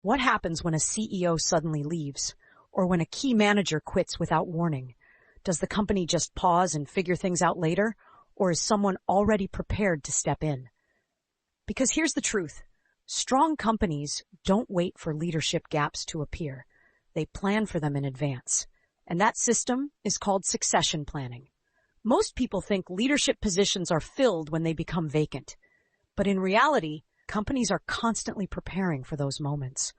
What happens when a CEO suddenly leaves, or when a key manager quits without warning? Does the company just pause and figure things out later, or is someone already prepared to step in? Because here's the truth. Strong companies don't wait for leadership gaps to appear. They plan for them in advance. And that system is called succession planning. Most people think leadership positions are filled when they become vacant. But in reality, companies are constantly preparing for those moments.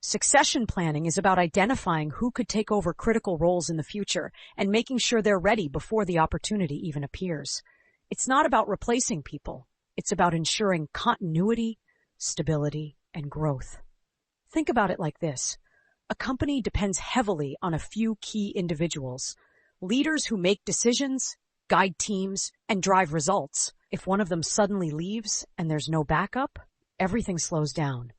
Succession planning is about identifying who could take over critical roles in the future and making sure they're ready before the opportunity even appears. It's not about replacing people. It's about ensuring continuity, stability, and growth. Think about it like this. A company depends heavily on a few key individuals, leaders who make decisions, guide teams, and drive results. If one of them suddenly leaves and there's no backup, everything slows down.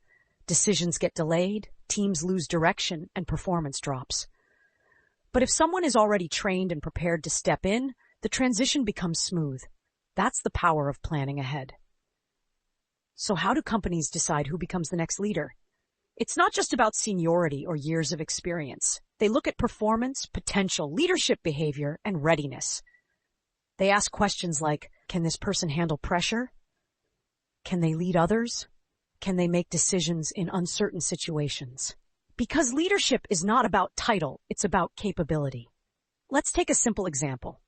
Decisions get delayed, teams lose direction, and performance drops. But if someone is already trained and prepared to step in, the transition becomes smooth. That's the power of planning ahead. So how do companies decide who becomes the next leader? It's not just about seniority or years of experience. They look at performance, potential, leadership behavior, and readiness. They ask questions like, can this person handle pressure? Can they lead others? Can they make decisions in uncertain situations? Because leadership is not about title, it's about capability. Let's take a simple example.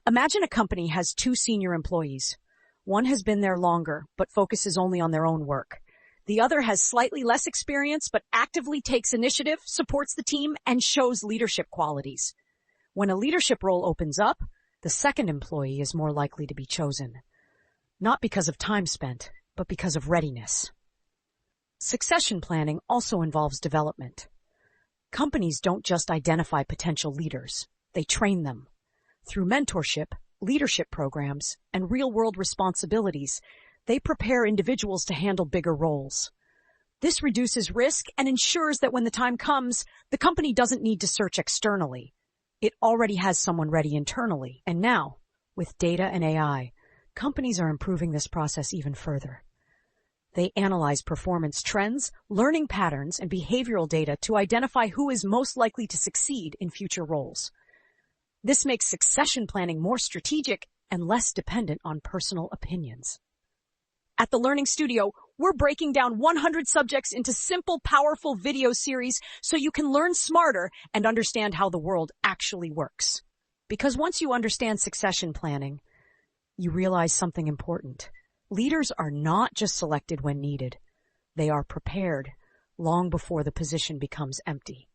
Imagine a company has two senior employees. One has been there longer, but focuses only on their own work. The other has slightly less experience, but actively takes initiative, supports the team, and shows leadership qualities. When a leadership role opens up, the second employee is more likely to be chosen. Not because of time spent, but because of readiness. Succession planning also involves development. Companies don't just identify potential leaders, they train them. Through mentorship, leadership programs, and real-world responsibilities, they prepare individuals to handle bigger roles. This reduces risk and ensures that when the time comes, the company doesn't need to search externally. It already has someone ready internally. And now, with data and AI, companies are improving this process even further. They analyze performance trends, learning patterns, and behavioral data to identify who is most likely to succeed in future roles. This makes succession planning more strategic and less dependent on personal opinions. At the Learning Studio, we're breaking down 100 subjects into simple, powerful video series so you can learn smarter and understand how the world actually works. Because once you understand succession planning, you realize something important. Leaders are not just selected when needed. They are prepared long before the position becomes empty.